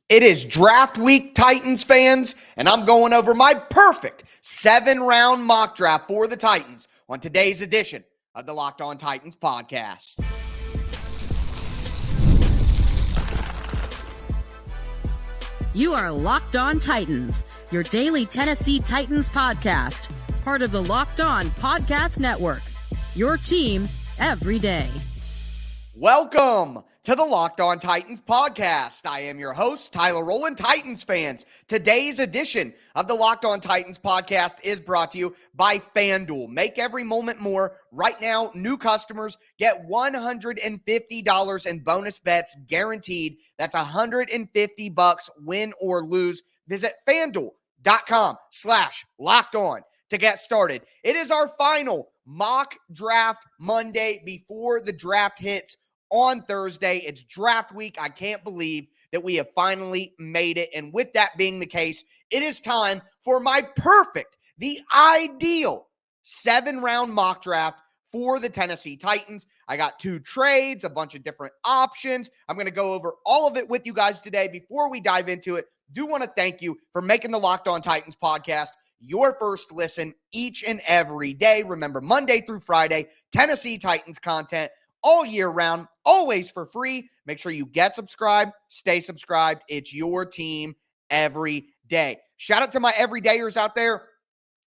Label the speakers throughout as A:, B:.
A: It is draft week, Titans fans, and I'm going over my perfect 7-round mock draft for the Titans on today's edition of the Locked On Titans podcast.
B: You are Locked On Titans, your daily Tennessee Titans podcast, part of the Locked On Podcast Network, your team every day.
A: Welcome to the Locked On Titans podcast. I am your host, Tyler Rowland. Titans fans, today's edition of the Locked On Titans podcast is brought to you by FanDuel. Make every moment more. Right now, new customers get $150 in bonus bets guaranteed. That's $150 win or lose. Visit FanDuel.com/LockedOn to get started. It is our final mock draft Monday before the draft hits on Thursday. It's draft week. I can't believe that we have finally made it. And with that being the case, it is time for my perfect, the ideal 7-round mock draft for the Tennessee Titans. I got 2 trades, a bunch of different options. I'm going to go over all of it with you guys today. Before we dive into it, do want to thank you for making the Locked On Titans podcast your first listen each and every day. Remember, Monday through Friday, Tennessee Titans content all year round, always for free. Make sure you get subscribed, stay subscribed. It's your team every day. Shout out to my everydayers out there.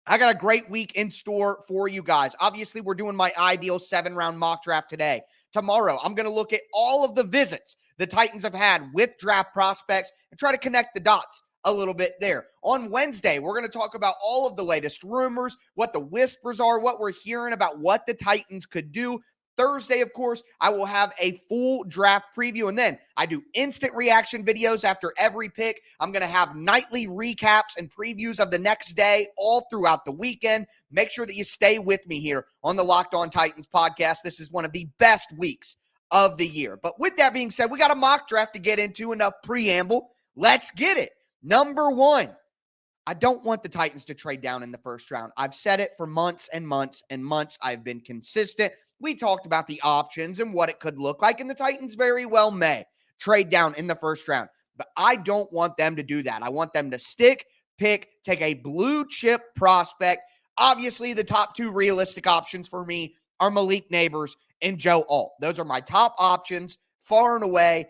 A: I got a great week in store for you guys. Obviously, we're doing my ideal 7-round mock draft today. Tomorrow, I'm going to look at all of the visits the Titans have had with draft prospects and try to connect the dots a little bit there. On Wednesday, we're going to talk about all of the latest rumors, what the whispers are, what we're hearing about what the Titans could do. Thursday, of course, I will have a full draft preview, and then I do instant reaction videos after every pick. I'm going to have nightly recaps and previews of the next day all throughout the weekend. Make sure that you stay with me here on the Locked On Titans podcast. This is one of the best weeks of the year. But with that being said, we got a mock draft to get into. Enough preamble. Let's get it. Number 1. I don't want the Titans to trade down in the first round. I've said it for months and months and months. I've been consistent. We talked about the options and what it could look like, and the Titans very well may trade down in the first round. But I don't want them to do that. I want them to stick, pick, take a blue chip prospect. Obviously, the top 2 realistic options for me are Malik Nabers and Joe Alt. Those are my top options, far and away.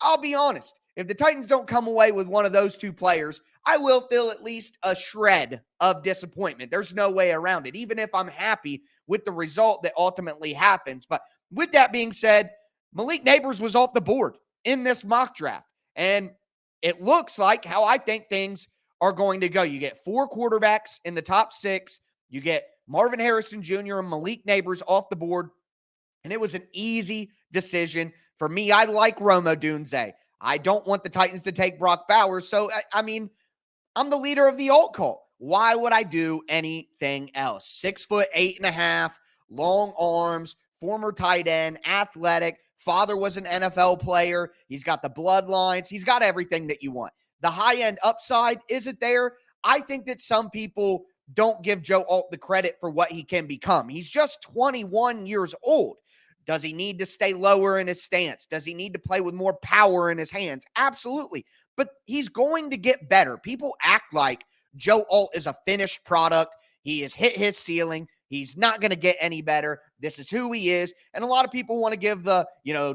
A: I'll be honest. If the Titans don't come away with one of those 2 players, I will feel at least a shred of disappointment. There's no way around it, even if I'm happy with the result that ultimately happens. But with that being said, Malik Nabers was off the board in this mock draft. And it looks like how I think things are going to go. You get 4 quarterbacks in the top 6. You get Marvin Harrison Jr. and Malik Nabers off the board. And it was an easy decision for me. I like Rome Odunze. I don't want the Titans to take Brock Bowers. So, I mean, I'm the leader of the alt cult. Why would I do anything else? 6 foot, 8.5, long arms, former tight end, athletic. Father was an NFL player. He's got the bloodlines. He's got everything that you want. The high-end upside, is it there? I think that some people don't give Joe Alt the credit for what he can become. He's just 21 years old. Does he need to stay lower in his stance? Does he need to play with more power in his hands? Absolutely. But he's going to get better. People act like Joe Alt is a finished product. He has hit his ceiling. He's not going to get any better. This is who he is. And a lot of people want to give the,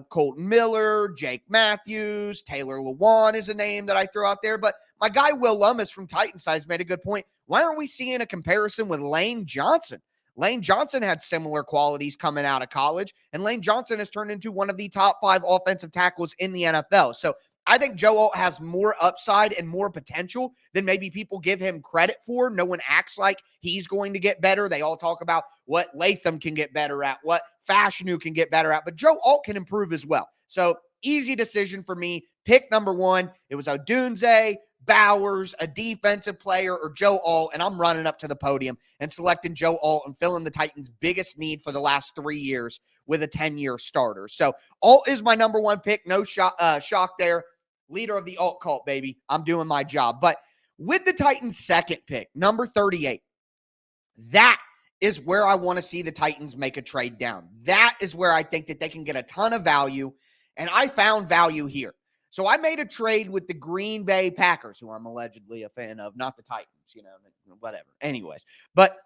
A: Colton Miller, Jake Matthews, Taylor Lewan is a name that I throw out there. But my guy Will Lummis from Titansize made a good point. Why aren't we seeing a comparison with Lane Johnson? Lane Johnson had similar qualities coming out of college, and Lane Johnson has turned into one of the top 5 offensive tackles in the NFL. So I think Joe Alt has more upside and more potential than maybe people give him credit for. No one acts like he's going to get better. They all talk about what Latham can get better at, what Fashanu can get better at, but Joe Alt can improve as well. So easy decision for me. Pick number 1. It was Odunze, Bowers, a defensive player, or Joe Alt, and I'm running up to the podium and selecting Joe Alt and filling the Titans' biggest need for the last 3 years with a 10-year starter. So Alt is my number 1 pick. No shock there. Leader of the alt cult, baby. I'm doing my job. But with the Titans' second pick, number 38, that is where I want to see the Titans make a trade down. That is where I think that they can get a ton of value, and I found value here. So I made a trade with the Green Bay Packers, who I'm allegedly a fan of, not the Titans, whatever. Anyways, but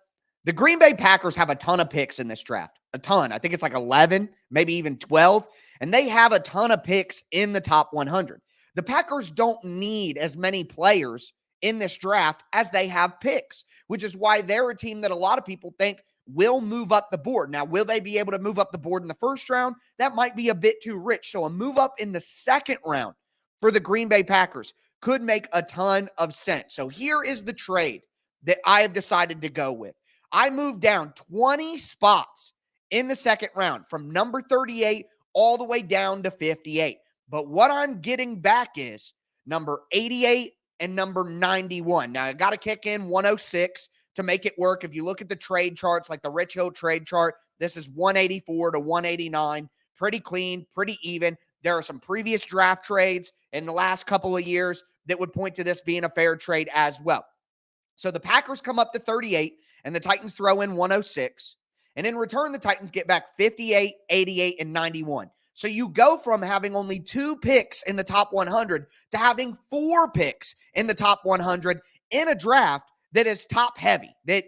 A: the Green Bay Packers have a ton of picks in this draft, a ton. I think it's like 11, maybe even 12, and they have a ton of picks in the top 100. The Packers don't need as many players in this draft as they have picks, which is why they're a team that a lot of people think will move up the board. Now, will they be able to move up the board in the first round? That might be a bit too rich. So a move up in the second round for the Green Bay Packers could make a ton of sense. So here is the trade that I have decided to go with. I moved down 20 spots in the second round from number 38 all the way down to 58. But what I'm getting back is number 88 and number 91. Now, I got to kick in 106 to make it work. If you look at the trade charts, like the Rich Hill trade chart, this is 184 to 189. Pretty clean, pretty even. There are some previous draft trades in the last couple of years that would point to this being a fair trade as well. So the Packers come up to 38, and the Titans throw in 106. And in return, the Titans get back 58, 88, and 91. So you go from having only 2 picks in the top 100 to having 4 picks in the top 100 in a draft that is top heavy. That,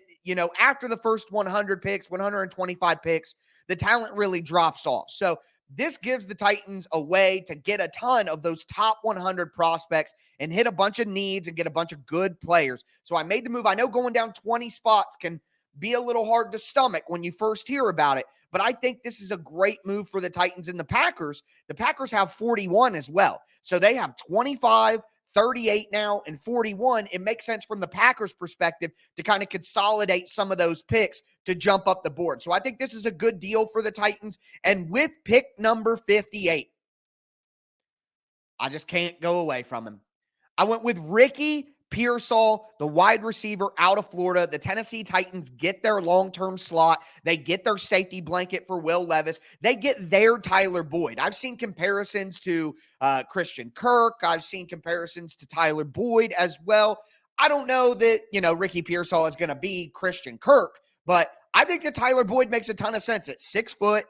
A: after the first 100 picks, 125 picks, the talent really drops off. So this gives the Titans a way to get a ton of those top 100 prospects and hit a bunch of needs and get a bunch of good players. So I made the move. I know going down 20 spots can be a little hard to stomach when you first hear about it, but I think this is a great move for the Titans and the Packers. The Packers have 41 as well. So they have 25, 38 now, and 41. It makes sense from the Packers' perspective to kind of consolidate some of those picks to jump up the board. So I think this is a good deal for the Titans. And with pick number 58, I just can't go away from him. I went with Ricky Pearsall, the wide receiver out of Florida. The Tennessee Titans get their long-term slot. They get their safety blanket for Will Levis. They get their Tyler Boyd. I've seen comparisons to Christian Kirk. I've seen comparisons to Tyler Boyd as well. I don't know that, Ricky Pearsall is going to be Christian Kirk, but I think that Tyler Boyd makes a ton of sense at 6 foot,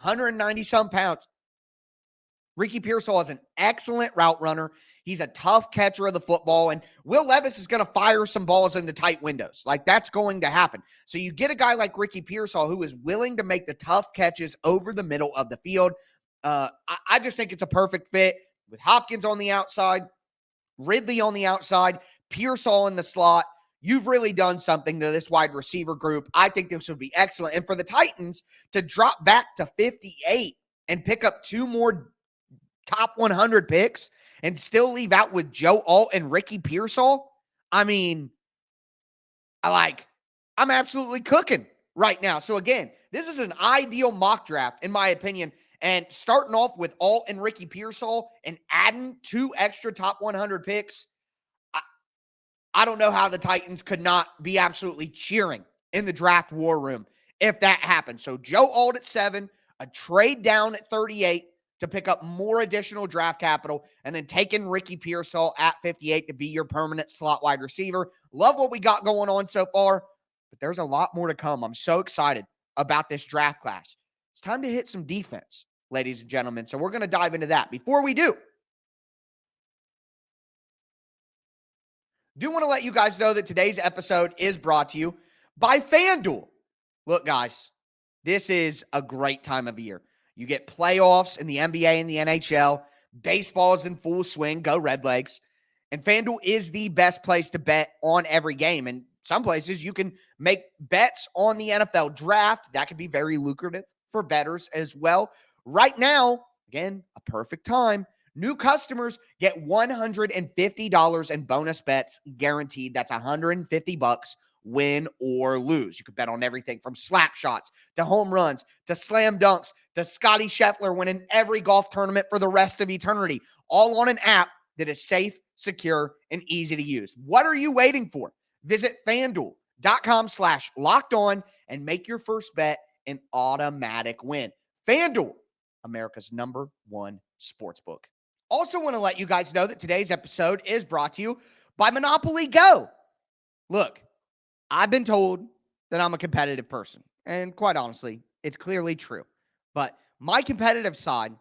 A: 190-some pounds. Ricky Pearsall is an excellent route runner. He's a tough catcher of the football, and Will Levis is going to fire some balls into tight windows. Like, that's going to happen. So you get a guy like Ricky Pearsall who is willing to make the tough catches over the middle of the field. I just think it's a perfect fit with Hopkins on the outside, Ridley on the outside, Pearsall in the slot. You've really done something to this wide receiver group. I think this would be excellent. And for the Titans to drop back to 58 and pick up 2 more top 100 picks and still leave out with Joe Alt and Ricky Pearsall, I'm absolutely cooking right now. So again, this is an ideal mock draft, in my opinion. And starting off with Alt and Ricky Pearsall and adding 2 extra top 100 picks, I don't know how the Titans could not be absolutely cheering in the draft war room if that happened. So Joe Alt at 7, a trade down at 38, to pick up more additional draft capital, and then taking Ricky Pearsall at 58 to be your permanent slot wide receiver. Love what we got going on so far, but there's a lot more to come. I'm so excited about this draft class. It's time to hit some defense, ladies and gentlemen. So we're going to dive into that. Before we do want to let you guys know that today's episode is brought to you by FanDuel. Look, guys, this is a great time of year. You get playoffs in the NBA and the NHL. Baseball is in full swing. Go Redlegs. And FanDuel is the best place to bet on every game. And some places you can make bets on the NFL draft. That could be very lucrative for bettors as well. Right now, again, a perfect time. New customers get $150 in bonus bets guaranteed. That's $150 win or lose. You could bet on everything from slap shots to home runs to slam dunks to Scotty Scheffler winning every golf tournament for the rest of eternity, all on an app that is safe, secure, and easy to use. What are you waiting for? Visit FanDuel.com/lockedon and make your first bet an automatic win. FanDuel, America's #1 sportsbook. Also want to let you guys know that today's episode is brought to you by Monopoly Go. Look, I've been told that I'm a competitive person, and quite honestly, it's clearly true. But my competitive side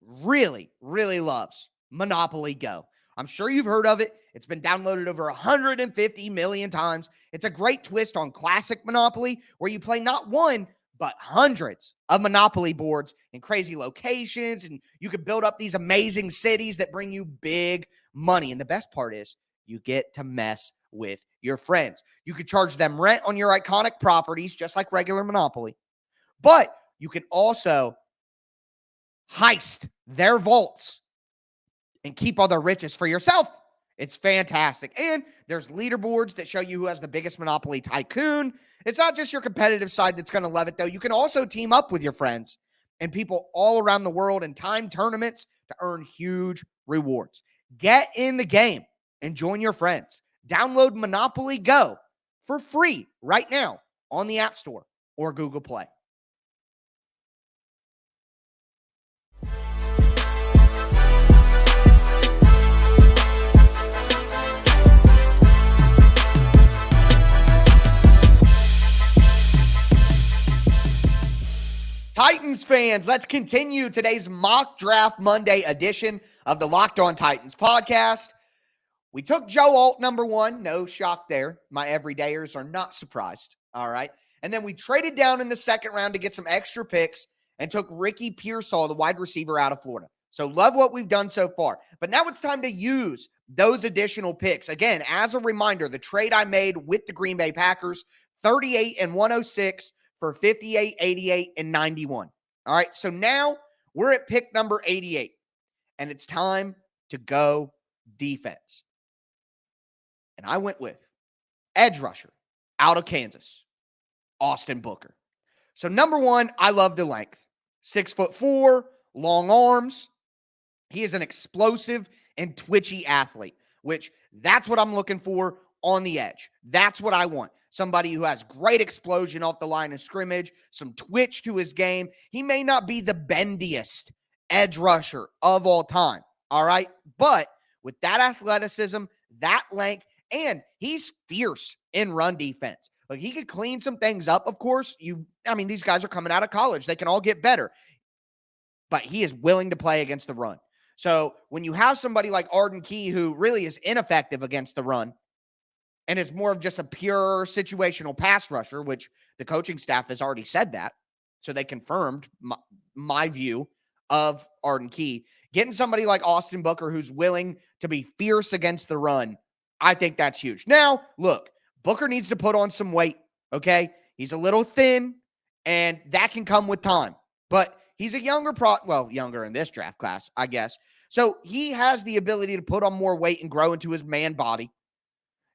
A: really, really loves Monopoly Go. I'm sure you've heard of it. It's been downloaded over 150 million times. It's a great twist on classic Monopoly where you play not one, but hundreds of Monopoly boards in crazy locations, and you can build up these amazing cities that bring you big money. And the best part is you get to mess with your friends. You could charge them rent on your iconic properties, just like regular Monopoly, but you can also heist their vaults and keep all the riches for yourself. It's fantastic. And there's leaderboards that show you who has the biggest Monopoly tycoon. It's not just your competitive side that's going to love it, though. You can also team up with your friends and people all around the world in time tournaments to earn huge rewards. Get in the game and join your friends. Download Monopoly Go for free right now on the App Store or Google Play. Titans fans, let's continue today's Mock Draft Monday edition of the Locked On Titans podcast. We took Joe Alt number 1. No shock there. My everydayers are not surprised. All right. And then we traded down in the second round to get some extra picks and took Ricky Pearsall, the wide receiver out of Florida. So love what we've done so far. But now it's time to use those additional picks. Again, as a reminder, the trade I made with the Green Bay Packers, 38 and 106 for 58, 88, and 91. All right, so now we're at pick number 88, and it's time to go defense. And I went with edge rusher out of Kansas, Austin Booker. So number 1, I love the length. 6'4", long arms. He is an explosive and twitchy athlete, which that's what I'm looking for on the edge. That's what I want. Somebody who has great explosion off the line of scrimmage, some twitch to his game. He may not be the bendiest edge rusher of all time, all right? But with that athleticism, that length, and he's fierce in run defense. Like, he could clean some things up, of course. These guys are coming out of college. They can all get better. But he is willing to play against the run. So when you have somebody like Arden Key, who really is ineffective against the run, and is more of just a pure situational pass rusher, which the coaching staff has already said that. So they confirmed my view of Arden Key. Getting somebody like Austin Booker who's willing to be fierce against the run, I think that's huge. Now, look, Booker needs to put on some weight, okay? He's a little thin, and that can come with time. But he's a younger in this draft class, I guess. So he has the ability to put on more weight and grow into his man body.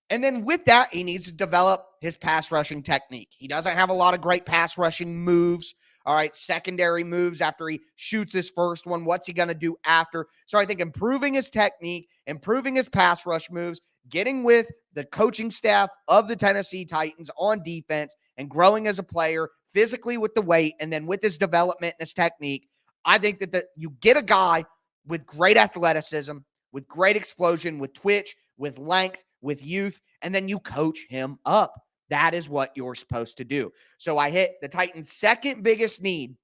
A: And then with that, he needs to develop his pass rushing technique. He doesn't have a lot of great pass rushing moves, all right, secondary moves after he shoots his first one. What's he going to do after? So I think improving his technique, improving his pass rush moves, getting with the coaching staff of the Tennessee Titans on defense and growing as a player physically with the weight and then with his development and his technique, I think that you get a guy with great athleticism, with great explosion, with twitch, with length, with youth, and then you coach him up. That is what you're supposed to do. So I hit the Titans' second biggest need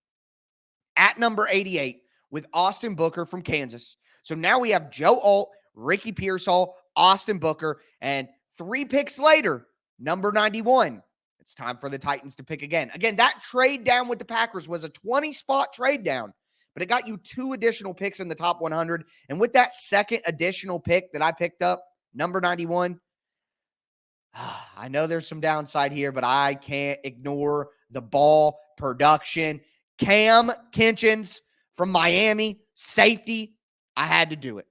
A: at number 88 with Austin Booker from Kansas. So now we have Joe Alt, Ricky Pearsall, Austin Booker, and 3 picks later, number 91. It's time for the Titans to pick again. Again, that trade down with the Packers was a 20-spot trade down, but it got you 2 additional picks in the top 100. And with that second additional pick that I picked up, number 91, I know there's some downside here, but I can't ignore the ball production. Cam Kinchens from Miami, safety. I had to do it.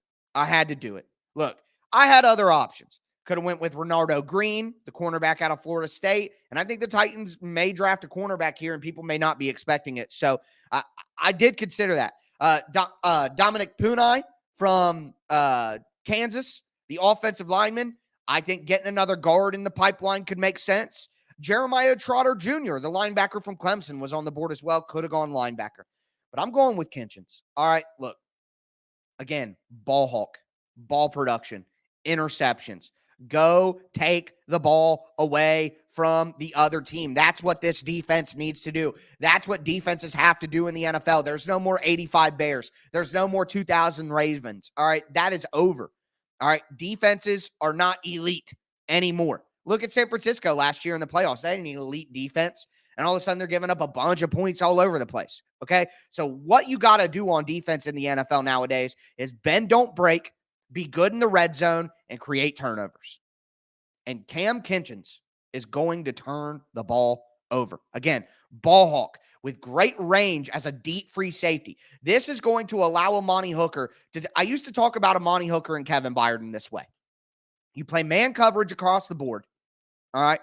A: Look, I had other options. Could have went with Renardo Green, the cornerback out of Florida State. And I think the Titans may draft a cornerback here, and people may not be expecting it. So I did consider that. Dominic Punai from Kansas, the offensive lineman. I think getting another guard in the pipeline could make sense. Jeremiah Trotter Jr., the linebacker from Clemson, was on the board as well. Could have gone linebacker. But I'm going with Kinchens. All right, look. Again, ball hawk, ball production, interceptions, Go take the ball away from the other team. That's what this defense needs to do. That's what defenses have to do in the NFL. There's no more 85 Bears. There's no more 2000 Ravens. All right, that is over. All right, defenses are not elite anymore. Look at San Francisco last year in the playoffs. They didn't need elite defense, and all of a sudden they're giving up a bunch of points all over the place. Okay, so what you got to do on defense in the NFL nowadays is bend, don't break, be good in the red zone, and create turnovers. And Cam Kinchens is going to turn the ball over. Again, ball hawk with great range as a deep free safety. This is going to allow Amani Hooker to, I used to talk about Amani Hooker and Kevin Byard in this way. You play man coverage across the board. All right.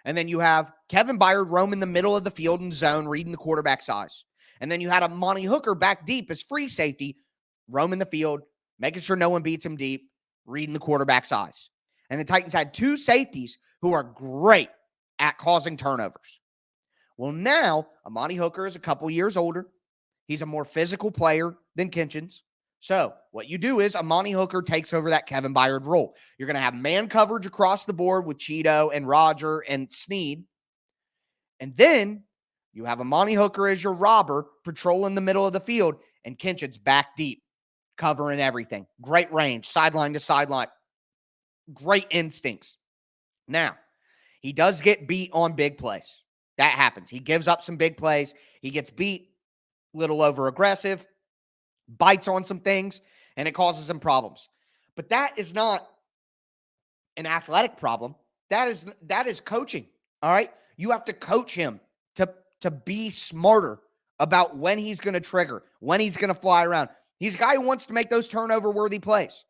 A: And then you have Kevin Byard roam in the middle of the field and zone, reading the quarterback size. And then you had Amani Hooker back deep as free safety, roam in the field, making sure no one beats him deep, reading the quarterback's eyes. And the Titans had two safeties who are great at causing turnovers. Well, now Amani Hooker is a couple years older. He's a more physical player than Kinchens. So what you do is Amani Hooker takes over that Kevin Byard role. You're going to have man coverage across the board with Cheeto and Roger and Snead. And then you have Amani Hooker as your robber patrolling the middle of the field, and Kinchens back deep, covering everything. Great range, sideline to sideline. Great instincts. Now, he does get beat on big plays. That happens. He gives up some big plays. He gets beat, a little over aggressive, bites on some things, and it causes him problems. But that is not an athletic problem. That is coaching. All right. You have to coach him to be smarter about when he's going to trigger, when he's going to fly around. He's a guy who wants to make those turnover-worthy plays.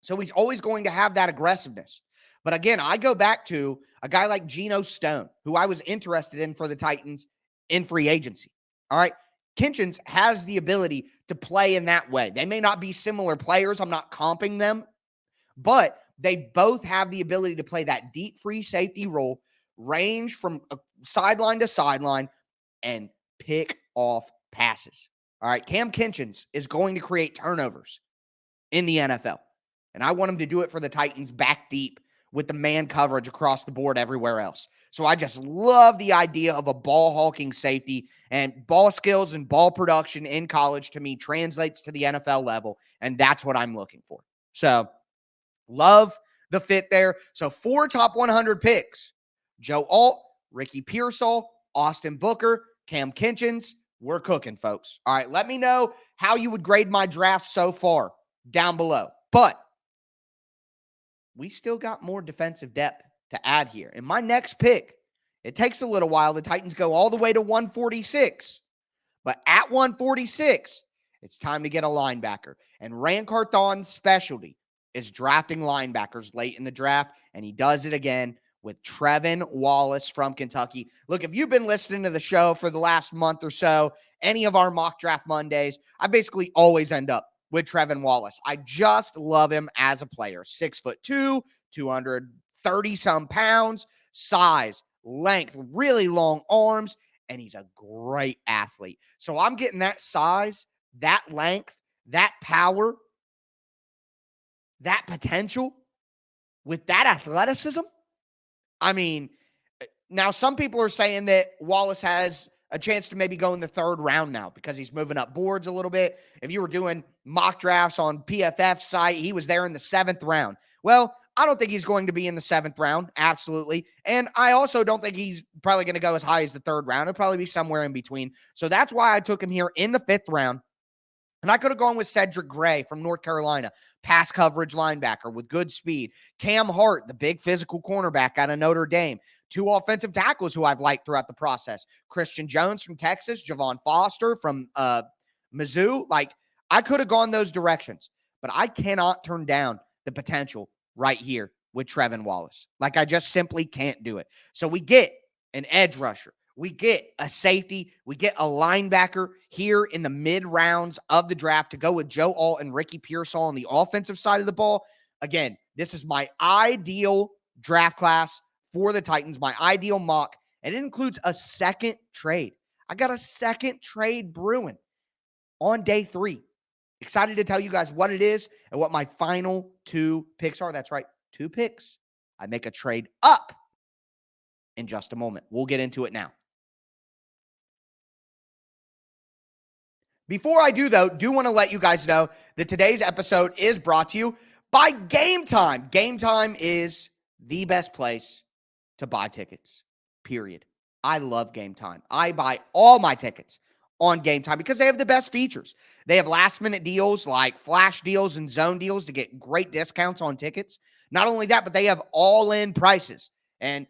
A: So he's always going to have that aggressiveness. But again, I go back to a guy like Geno Stone, who I was interested in for the Titans in free agency. All right. Kinchens has the ability to play in that way. They may not be similar players. I'm not comping them, but they both have the ability to play that deep free safety role, range from sideline to sideline, and pick off passes. All right. Cam Kinchens is going to create turnovers in the NFL. And I want him to do it for the Titans back deep with the man coverage across the board everywhere else. So I just love the idea of a ball hawking safety, and ball skills and ball production in college to me translates to the NFL level. And that's what I'm looking for. So love the fit there. So 4 top 100 picks: Joe Alt, Ricky Pearsall, Austin Booker, Cam Kinchens. We're cooking, folks. All right. Let me know how you would grade my draft so far down below. But we still got more defensive depth to add here. In my next pick, it takes a little while. The Titans go all the way to 146. But at 146, it's time to get a linebacker. And Rand Carthon's specialty is drafting linebackers late in the draft, and he does it again with Trevin Wallace from Kentucky. Look, if you've been listening to the show for the last month or so, any of our mock draft Mondays, I basically always end up with Trevin Wallace. I just love him as a player. 6'2", 230-some pounds, size, length, really long arms, and he's a great athlete. So I'm getting that size, that length, that power, that potential with that athleticism. I mean, now some people are saying that Wallace has a chance to maybe go in the 3rd round now because he's moving up boards a little bit. If you were doing mock drafts on PFF's site, he was there in the 7th round. Well, I don't think he's going to be in the 7th round. Absolutely. And I also don't think he's probably going to go as high as the 3rd round. It'll probably be somewhere in between. So that's why I took him here in the 5th round. And I could have gone with Cedric Gray from North Carolina, pass coverage linebacker with good speed. Cam Hart, the big physical cornerback out of Notre Dame. 2 offensive tackles who I've liked throughout the process. Christian Jones from Texas, Javon Foster from Mizzou. Like, I could have gone those directions, but I cannot turn down the potential right here with Trevin Wallace. Like, I just simply can't do it. So we get an edge rusher. We get a safety. We get a linebacker here in the mid rounds of the draft to go with Joe Alt and Ricky Pearsall on the offensive side of the ball. Again, this is my ideal draft class for the Titans, my ideal mock, and it includes a second trade. I got a second trade brewing on day 3. Excited to tell you guys what it is and what my final 2 picks are. That's right, 2 picks, I make a trade up in just a moment. We'll get into it now. Before I do, though, do want to let you guys know that today's episode is brought to you by Game Time. Game Time is the best place to buy tickets, period. I love Game Time. I buy all my tickets on Game Time because they have the best features. They have last-minute deals like flash deals and zone deals to get great discounts on tickets. Not only that, but they have all-in prices. And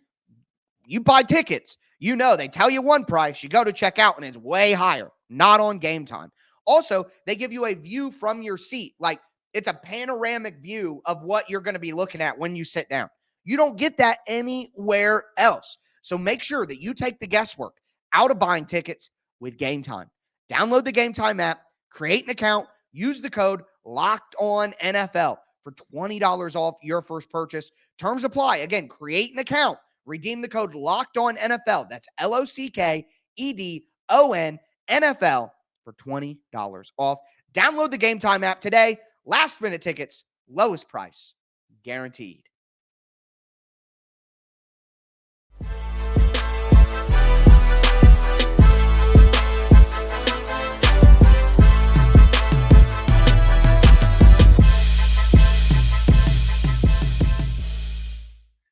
A: you buy tickets, you know they tell you one price, you go to check out, and it's way higher. Not on Game Time. Also, they give you a view from your seat. Like, it's a panoramic view of what you're going to be looking at when you sit down. You don't get that anywhere else. So make sure that you take the guesswork out of buying tickets with Game Time. Download the Game Time app, create an account, use the code LOCKEDONNFL for $20 off your first purchase. Terms apply. Again, create an account, redeem the code LOCKEDONNFL. That's LOCKEDONNFL for $20 off. Download the Game Time app today. Last minute tickets, lowest price, guaranteed.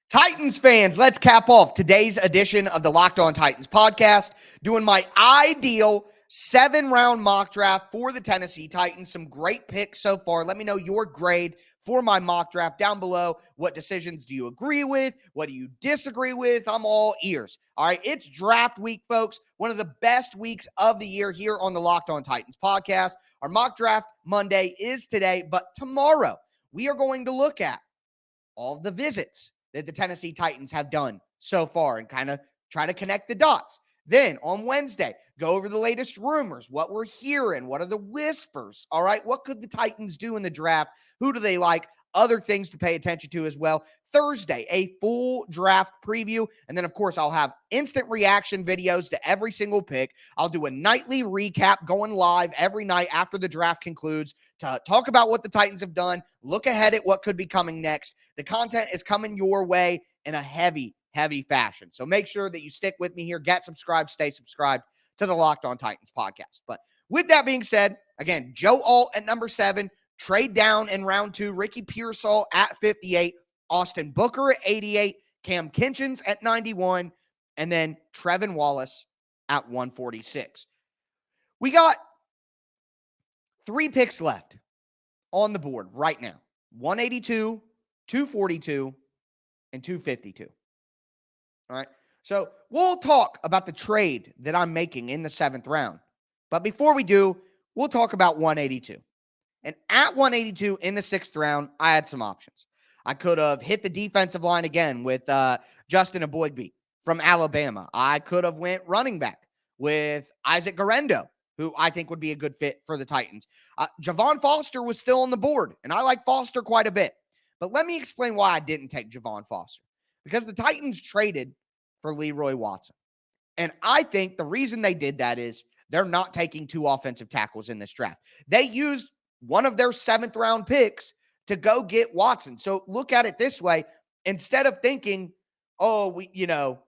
A: Titans fans, let's cap off today's edition of the Locked On Titans podcast, doing my ideal 7-round mock draft for the Tennessee Titans. Some great picks so far. Let me know your grade for my mock draft down below. What decisions do you agree with? What do you disagree with? I'm all ears. All right, it's draft week, folks. One of the best weeks of the year here on the Locked On Titans podcast. Our mock draft Monday is today, but tomorrow we are going to look at all of the visits that the Tennessee Titans have done so far and kind of try to connect the dots. Then on Wednesday, go over the latest rumors, what we're hearing, what are the whispers, all right? What could the Titans do in the draft? Who do they like? Other things to pay attention to as well. Thursday, a full draft preview. And then, of course, I'll have instant reaction videos to every single pick. I'll do a nightly recap going live every night after the draft concludes to talk about what the Titans have done, look ahead at what could be coming next. The content is coming your way in a heavy fashion. So make sure that you stick with me here. Get subscribed, stay subscribed to the Locked On Titans podcast. But with that being said, again, Joe Alt at number 7, trade down in round 2, Ricky Pearsall at 58, Austin Booker at 88, Cam Kinchens at 91, and then Trevin Wallace at 146. We got 3 picks left on the board right now. 182, 242, and 252. All right. So we'll talk about the trade that I'm making in the 7th round. But before we do, we'll talk about 182. And at 182 in the 6th round, I had some options. I could have hit the defensive line again with Justin Eboigbe from Alabama. I could have went running back with Isaac Guerendo, who I think would be a good fit for the Titans. Javon Foster was still on the board, and I like Foster quite a bit. But let me explain why I didn't take Javon Foster. Because the Titans traded for Leroy Watson. And I think the reason they did that is they're not taking 2 offensive tackles in this draft. They used one of their 7th round picks to go get Watson. So look at it this way. Instead of thinking, the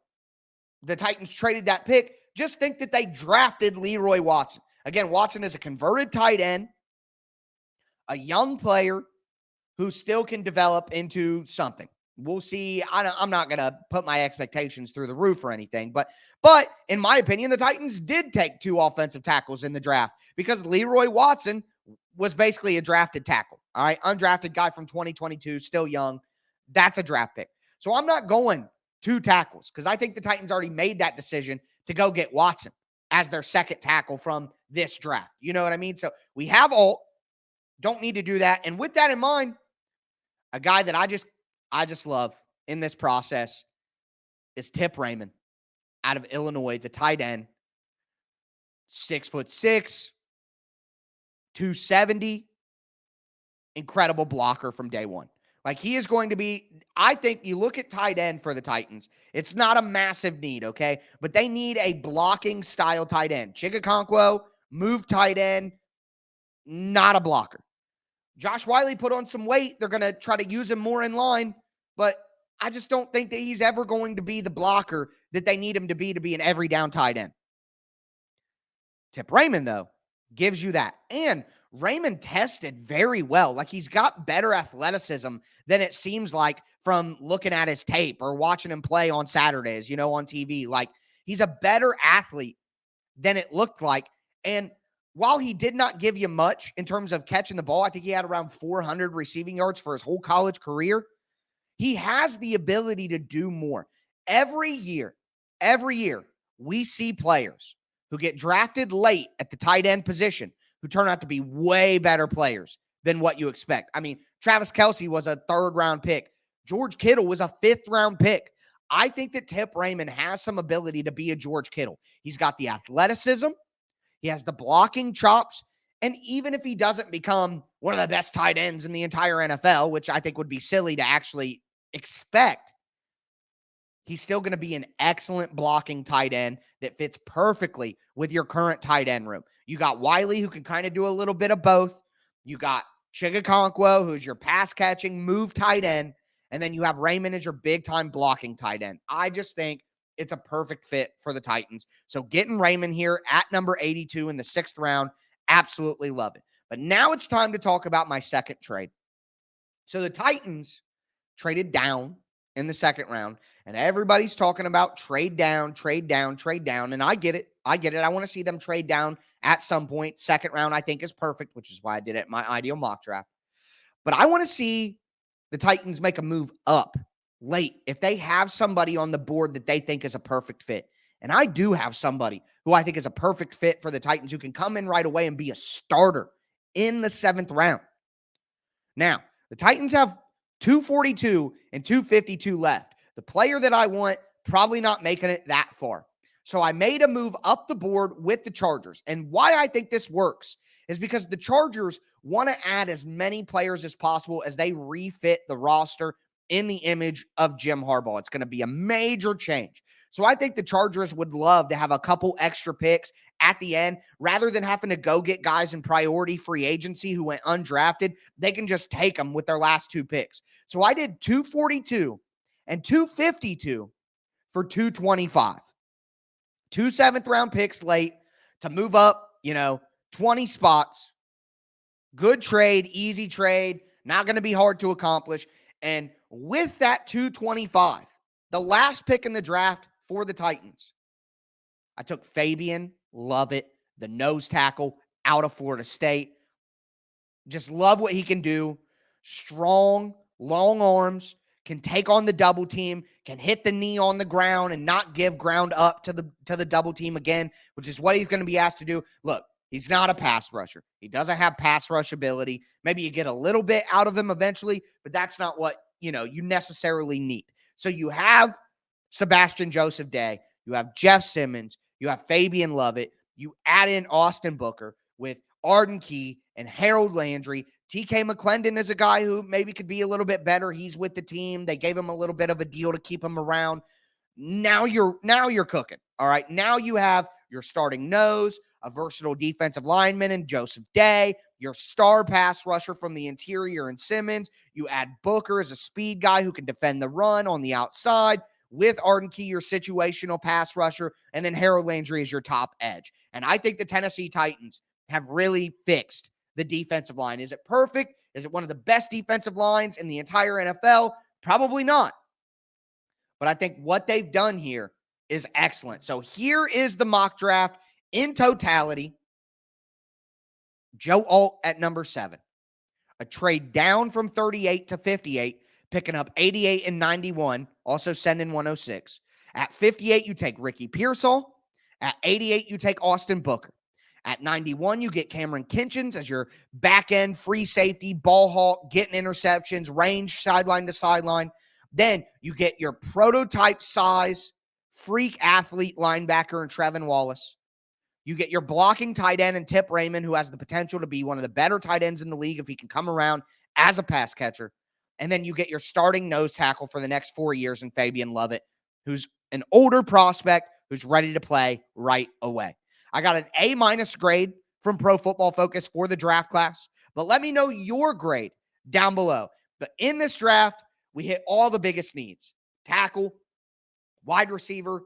A: Titans traded that pick, just think that they drafted Leroy Watson. Again, Watson is a converted tight end, a young player who still can develop into something. We'll see. I'm not going to put my expectations through the roof or anything, but in my opinion, the Titans did take 2 offensive tackles in the draft because Leroy Watson was basically a drafted tackle. All right. Undrafted guy from 2022, still young. That's a draft pick. So I'm not going 2 tackles because I think the Titans already made that decision to go get Watson as their 2nd tackle from this draft. You know what I mean? So we have Alt. Don't need to do that. And with that in mind, a guy that I just love in this process is Tip Raymond out of Illinois, the tight end, 6'6", 270, incredible blocker from day one. Like he is going to be, I think you look at tight end for the Titans, it's not a massive need, okay? But they need a blocking style tight end. Chigga move tight end, not a blocker. Josh Whyle put on some weight. They're going to try to use him more in line. but I just don't think that he's ever going to be the blocker that they need him to be an every down tight end. Tip Raymond, though, gives you that. And Raymond tested very well. Like, he's got better athleticism than it seems like from looking at his tape or watching him play on Saturdays, on TV. Like, he's a better athlete than it looked like. And while he did not give you much in terms of catching the ball, I think he had around 400 receiving yards for his whole college career. He has the ability to do more. Every year, we see players who get drafted late at the tight end position who turn out to be way better players than what you expect. I mean, Travis Kelce was a 3rd-round pick. George Kittle was a 5th-round pick. I think that Tip Raymond has some ability to be a George Kittle. He's got the athleticism. He has the blocking chops. And even if he doesn't become one of the best tight ends in the entire NFL, which I think would be silly to actually expect, he's still going to be an excellent blocking tight end that fits perfectly with your current tight end room. You got Wiley, who can kind of do a little bit of both. You got Chigakonkwo, who's your pass-catching move tight end. And then you have Raymond as your big-time blocking tight end. I just think it's a perfect fit for the Titans. So getting Raymond here at number 82 in the 6th round, absolutely love it. But now it's time to talk about my second trade. So the Titans traded down in the 2nd round, and everybody's talking about trade down. And I get it. I want to see them trade down at some point. 2nd round, I think, is perfect, which is why I did it in my ideal mock draft. But I want to see the Titans make a move up late if they have somebody on the board that they think is a perfect fit. And I do have somebody who I think is a perfect fit for the Titans who can come in right away and be a starter in the 7th round. Now, the Titans have 242 and 252 left. The player that I want, probably not making it that far. So I made a move up the board with the Chargers. And why I think this works is because the Chargers want to add as many players as possible as they refit the roster in the image of Jim Harbaugh. It's going to be a major change. So I think the Chargers would love to have a couple extra picks at the end rather than having to go get guys in priority free agency who went undrafted. They can just take them with their last 2 picks. So I did 242 and 252 for 225. 2 7th-round picks late to move up, 20 spots. Good trade, easy trade, not going to be hard to accomplish. And with that 225, the last pick in the draft for the Titans, I took Fabian Lovett, the nose tackle out of Florida State. Just love what he can do. Strong, long arms, can take on the double team, can hit the knee on the ground and not give ground up to the double team again, which is what he's going to be asked to do. Look, he's not a pass rusher. He doesn't have pass rush ability. Maybe you get a little bit out of him eventually, but that's not what, you necessarily need. So you have Sebastian Joseph Day, you have Jeff Simmons, you have Fabian Lovett, you add in Austin Booker with Arden Key and Harold Landry. TK McClendon is a guy who maybe could be a little bit better. He's with the team. They gave him a little bit of a deal to keep him around. Now you're cooking. All right. Now you have your starting nose, a versatile defensive lineman in Joseph Day, your star pass rusher from the interior in Simmons. You add Booker as a speed guy who can defend the run on the outside with Arden Key, your situational pass rusher, and then Harold Landry is your top edge. And I think the Tennessee Titans have really fixed the defensive line. Is it perfect? Is it one of the best defensive lines in the entire NFL? Probably not. But I think what they've done here is excellent. So here is the mock draft in totality. Joe Alt at number 7. A trade down from 38 to 58, picking up 88 and 91, also sending 106. At 58, you take Ricky Pearsall. At 88, you take Austin Booker. At 91, you get Cameron Kinchens as your back-end free safety, ball hawk, getting interceptions, range sideline to sideline. Then you get your prototype size, freak athlete linebacker in Trevin Wallace. You get your blocking tight end and Tip Raymond, who has the potential to be one of the better tight ends in the league if he can come around as a pass catcher. And then you get your starting nose tackle for the next 4 years in Fabian Lovett, who's an older prospect who's ready to play right away. I got an A- grade from Pro Football Focus for the draft class, but let me know your grade down below. But in this draft, We hit all the biggest needs: tackle, wide receiver,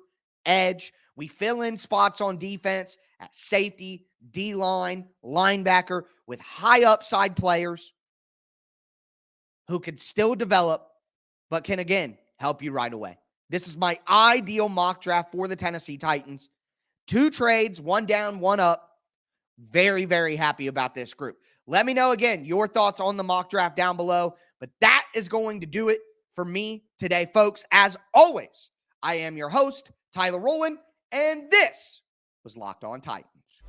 A: edge. We fill in spots on defense at safety, D-line, linebacker with high upside players who can still develop, but can, again, help you right away. This is my ideal mock draft for the Tennessee Titans. 2 trades, 1 down, 1 up. Very, very happy about this group. Let me know, again, your thoughts on the mock draft down below. But that is going to do it for me today, folks. As always, I am your host, Tyler Rowland, and this was Locked On Titans.